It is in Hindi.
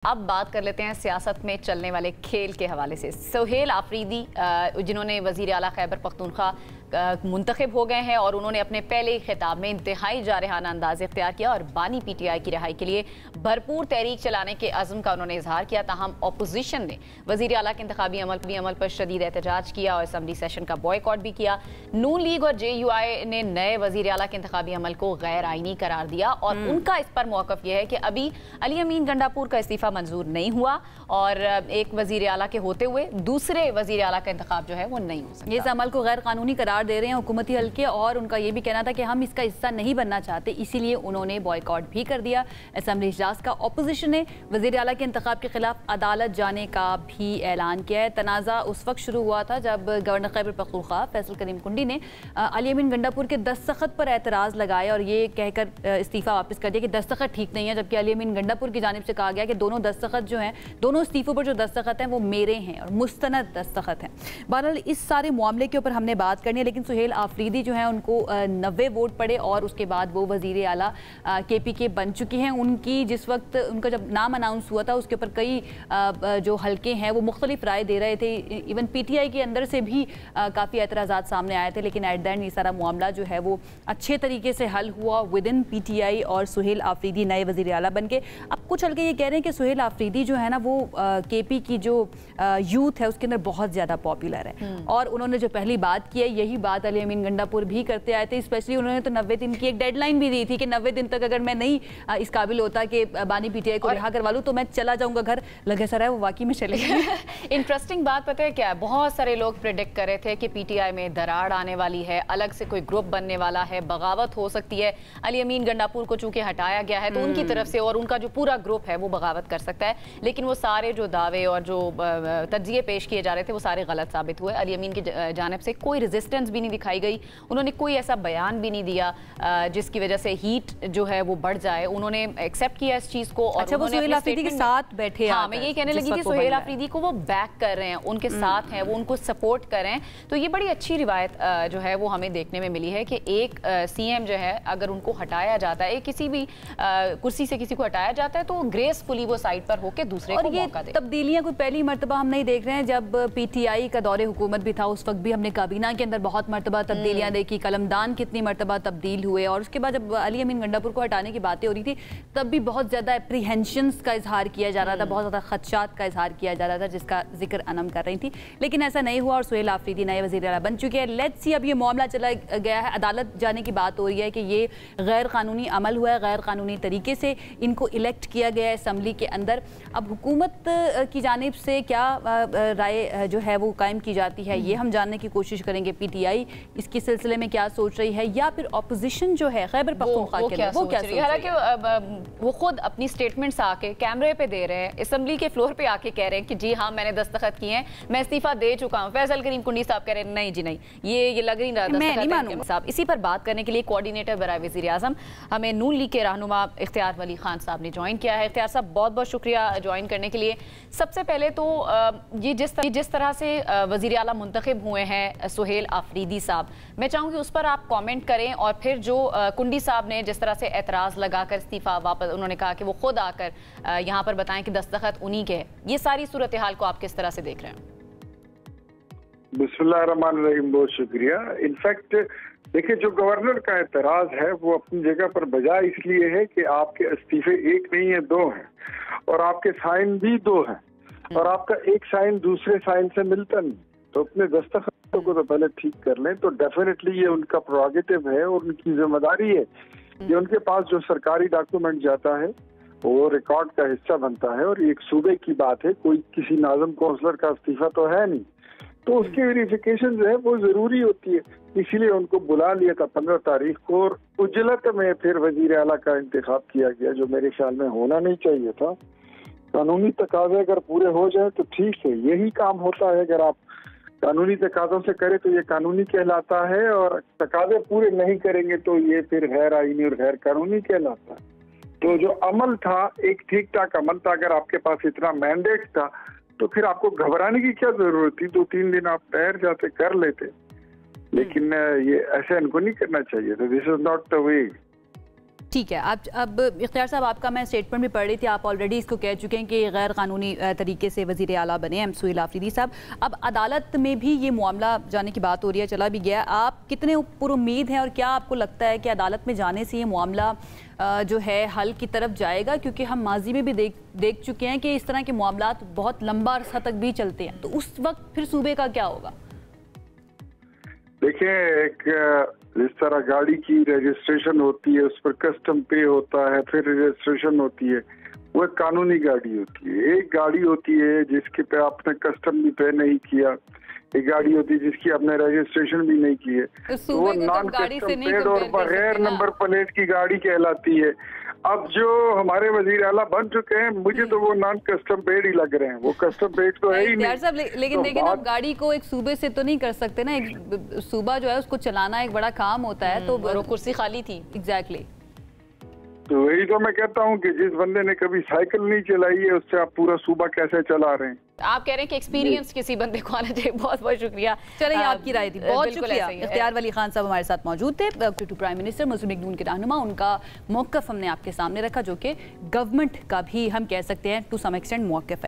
अब बात कर लेते हैं सियासत में चलने वाले खेल के हवाले से। सुहेल आफरीदी जिन्होंने वजीर आला खैबर पख्तूनख्वा मुंतखब हो गए हैं और उन्होंने अपने पहले खिताब में इंतहाई जारहाना अंदाज इख्तियार किया और बानी PTI की रिहाई के लिए भरपूर तहरीक चलाने के अज़्म का उन्होंने इजहार किया। ताहम अपोजिशन ने वजीर आला के इंतखाबी अमल पर शदीद एहतजाज किया और असम्बली सेशन का बॉयकॉट भी किया। नून लीग और JUI ने नए वजीर आला के इंतखाबी अमल को गैर आइनी करार दिया और उनका इस पर मौक़िफ़ यह है कि अभी अली अमीन गंडापुर का इस्तीफ़ा मंजूर नहीं हुआ और एक वजीर आला के होते हुए दूसरे वजीर आला का इंतखाब जो है वो नहीं हो सकता। इस अमल को गैर कानूनी करार दे रहे हैं हुकूमती हल्के और उनका ये भी कहना था कि हम इसका हिस्सा नहीं बनना चाहते, इसीलिए उन्होंने बॉयकॉट भी कर दिया। असेंबली इजलास का अपोजिशन ने वजीर आला के इंतखाब के खिलाफ अदालत जाने का भी ऐलान किया है। तनाज़ा उस वक्त शुरू हुआ था जब गवर्नर खैबर पख्तूनख्वा फैसल करीम कुंडी ने अली अमीन गंडापुर के दस्तखत पर एतराज़ लगाया और ये कहकर इस्तीफ़ा वापस कर दिया कि दस्तखत ठीक नहीं है, जबकि अली अमीन गंडापुर की जानिब से कहा गया कि दोनों दस्तखत जो हैं, दोनों इस्तीफ़ों पर जो दस्तखत हैं वो मेरे हैं और मुस्तनद दस्तखत हैं। बहरहाल इस सारे मामले के ऊपर हमने बात करनी है, लेकिन सुहेल आफरीदी जो हैं उनको 90 वोट पड़े और उसके बाद वो वजीर आला KPK बन चुकी हैं। उनकी जिस वक्त उनका जब नाम अनाउंस हुआ था उसके ऊपर कई जो हल्के हैं वो मुख्तलिफ राय दे रहे थे, इवन PTI के अंदर से भी काफ़ी एतराज़ात सामने आए थे, लेकिन एट द एंड ये सारा मामला जो है वो अच्छे तरीके से हल हुआ विद इन PTI और सुहेल आफरीदी नए वजीर आला बन के। अब कुछ हल्के ये कह रहे हैं कि सुहेल आफरीदी जो है ना वो KP की जो यूथ है उसके अंदर बहुत ज़्यादा पॉपुलर है और उन्होंने जो पहली बात की है यही बात अली अमीन गंडापुर भी करते आए थे। स्पेशली उन्होंने तो 90 दिन की एक डेडलाइन भी दी थी कि 90 दिन तक अगर मैं नहीं इस काबिल होता कि बानी PTI को रिहा करवा लूँ तो मैं चला जाऊंगा घर। लगे सर है वो वाकई में चले गए। इंटरेस्टिंग बात पता है क्या है, बहुत सारे लोग प्रेडिक्ट कर रहे थे कि PTI में दरार आने वाली है, अलग से कोई ग्रुप बनने वाला है, बगावत हो सकती है। अली अमीन गंडापुर को चूंकि हटाया गया है तो उनकी तरफ से और उनका जो पूरा ग्रुप है वो बगावत कर सकता है, लेकिन वो सारे जो दावे और जो तज्जिए पेश किए जा रहे थे वो सारे गलत साबित हुए। अली अमीन की जानिब से कोई रेजिस्टेंस भी नहीं दिखाई गई, उन्होंने कोई ऐसा बयान भी नहीं दिया जिसकी वजह से हीट जो है वो बढ़ जाए। उन्होंने एक्सेप्ट किया इस चीज़ को और अच्छा, वो सुहेल आफरीदी के साथ बैठे। हाँ, मैं यही कहने लगी कि सुहेल आफरीदी को वो बैक कर रहे हैं, उनके साथ हैं, वो उनको सपोर्ट कर रहे हैं। तो ये बड़ी अच्छी रिवायत जो है वो हमें देखने में मिली है कि एक CM जो है अगर उनको हटाया जाता है, किसी भी कुर्सी से किसी को हटाया जाता है तो ग्रेसफुली वो साइड पर होकर दूसरे को मौका दे। तब्दीलियां कोई पहली मरतबा हम नहीं देख रहे हैं। जब PTI का दौरे हुकूमत भी था उस वक्त भी हमने काबीना के अंदर बहुत मरतबा तब्दीलियां देखी, कलमदान कितनी मरतबा तब्दील हुए और उसके बाद जब अली अमीन गंडापुर को हटाने की बातें हो रही थी तब भी बहुत ज़्यादा एप्रीहेंशंस का इजहार किया जा रहा था, बहुत ज़्यादा खदशात का इजहार किया जा रहा था जिसका जिक्र अनम कर रही थी, लेकिन ऐसा नहीं हुआ और सुहेल आफरीदी नए वज़ीर आला बन चुके हैं। लेट्स सी अब ये मामला चला गया है, अदालत जाने की बात हो रही है कि ये गैर कानूनी अमल हुआ है, गैर कानूनी तरीके से इनको इलेक्ट किया गया है असम्बली के अंदर। अब हुकूमत की जानिब से क्या राय जो है वो कायम की जाती है ये हम जानने की कोशिश करेंगे। PTI इसके सिलसिले में क्या सोच रही है या फिर ऑपोजिशन जो है खैबर पख्तूनख्वा के लिए वो क्या सोच रही है। हालांकि वो खुद अपनी स्टेटमेंट्स आके कैमरे पे दे रहे हैं, असम्बली के फ्लोर पे आके कह रहे हैं कि जी हाँ मैंने दस्तखत किए हैं, मैं इस्तीफा दे चुका हूँ। फैसल करीम कुंडी साहब कह रहे हैं नहीं जी नहीं, ये लग नहीं रहा साहब। इसी पर बात करने के लिए कोऑर्डिनेटर बराए वज़ीर आज़म हमें नून लीग के रहनुमा इख्तियार वली खान साहब ने ज्वाइन किया है। इख्तियार साहब बहुत बहुत शुक्रिया ज्वाइन करने के लिए। सबसे पहले तो ये जिस तरह से वज़ीर आला मुंतखब हुए हैं सुहेल आफरीदी साहब, मैं चाहूँगी उस पर आप कमेंट करें और फिर जो कुंडी साहब ने जिस तरह से एतराज़ लगाकर इस्तीफ़ा वापस, उन्होंने कहा कि वो खुद आकर यहाँ पर बताएं कि दस्तखत उन्हीं के हैं, ये सारी सूरत हाल को आप किस तरह से देख रहे हैं? बिस्मिल्लाहिर्रहमानिर्रहीम, बहुत शुक्रिया। इनफैक्ट देखिए, जो गवर्नर का एतराज़ है वो अपनी जगह पर बजाय इसलिए है कि आपके इस्तीफे एक नहीं है, दो हैं और आपके साइन भी दो हैं और आपका एक साइन दूसरे साइन से मिलता नहीं, तो अपने दस्तखतों को तो पहले ठीक कर लें। तो डेफिनेटली ये उनका प्रोगेटिव है और उनकी जिम्मेदारी है कि उनके पास जो सरकारी डॉक्यूमेंट जाता है वो रिकॉर्ड का हिस्सा बनता है और एक सूबे की बात है, कोई किसी नाज़म कौंसलर का इस्तीफा तो है नहीं, तो उसकी वेरिफिकेशन जो है वो जरूरी होती है। इसीलिए उनको बुला लिया था 15 तारीख को और उजलत में फिर वजीर आला का इंतखाब किया गया, जो मेरे ख्याल में होना नहीं चाहिए था। कानूनी तकाजे अगर पूरे हो जाए तो ठीक है, यही काम होता है। अगर आप कानूनी तकाजों से करें तो ये कानूनी कहलाता है और तकाजे पूरे नहीं करेंगे तो ये फिर गैर आईनी और गैर कानूनी कहलाता है। तो जो अमल था एक ठीक ठाक अमल था। अगर आपके पास इतना मैंडेट था तो फिर आपको घबराने की क्या जरूरत थी, 2-3 दिन आप ठहर जाते, कर लेते, लेकिन ये ऐसे इनको नहीं करना चाहिए। तो this is not the way. ठीक है। अब इख्तियार साहब, आपका मैं स्टेटमेंट भी पढ़ रही थी, आप ऑलरेडी इसको कह चुके हैं कि गैर कानूनी तरीके से वज़ीर आला बने हैं सुहेल आफरीदी साहब। अब अदालत में भी ये मामला जाने की बात हो रही है, चला भी गया। आप कितने पुरुम्मीद हैं और क्या आपको लगता है कि अदालत में जाने से ये मामला जो है हल की तरफ जाएगा? क्योंकि हम माजी में भी देख चुके हैं कि इस तरह के मामला बहुत लंबा अरसा तक भी चलते हैं, तो उस वक्त फिर सूबे का क्या होगा? देखिए, एक जिस तरह गाड़ी की रजिस्ट्रेशन होती है, उस पर कस्टम पे होता है, फिर रजिस्ट्रेशन होती है, वो एक कानूनी गाड़ी होती है। एक गाड़ी होती है जिसके पे आपने कस्टम भी पे नहीं किया, एक गाड़ी होती है जिसकी आपने रजिस्ट्रेशन भी नहीं की है, तो वो नॉन कस्टम पेड और बगैर नंबर प्लेट की गाड़ी कहलाती है। अब जो हमारे वजीर आला बन चुके हैं, मुझे तो वो नॉन कस्टम पेड ही लग रहे हैं, वो कस्टम पेड तो है ही नहीं। साहब, लेकिन देखिए ना, गाड़ी को एक सूबे से तो नहीं कर सकते ना, एक सूबा जो है उसको चलाना एक बड़ा काम होता है, तो वो कुर्सी खाली थी। एग्जैक्टली। तो वही तो मैं कहता हूँ कि जिस बंदे ने कभी साइकिल नहीं चलाई है, उससे आप पूरा सूबा कैसे चला रहे हैं? आप कह रहे हैं कि एक्सपीरियंस किसी बंदे को आना चाहिए। बहुत बहुत शुक्रिया। चलिए, आपकी राय थी, बहुत शुक्रिया। इख्तियार वली खान साहब हमारे साथ मौजूद थे, डिप्टी प्राइम मिनिस्टर मुस्लिम लीग नून के रहनुमा। उनका मौक़िफ़ हमने आपके सामने रखा, जो कि गवर्नमेंट का भी हम कह सकते हैं टू सम एक्सटेंट मौक़िफ़ है।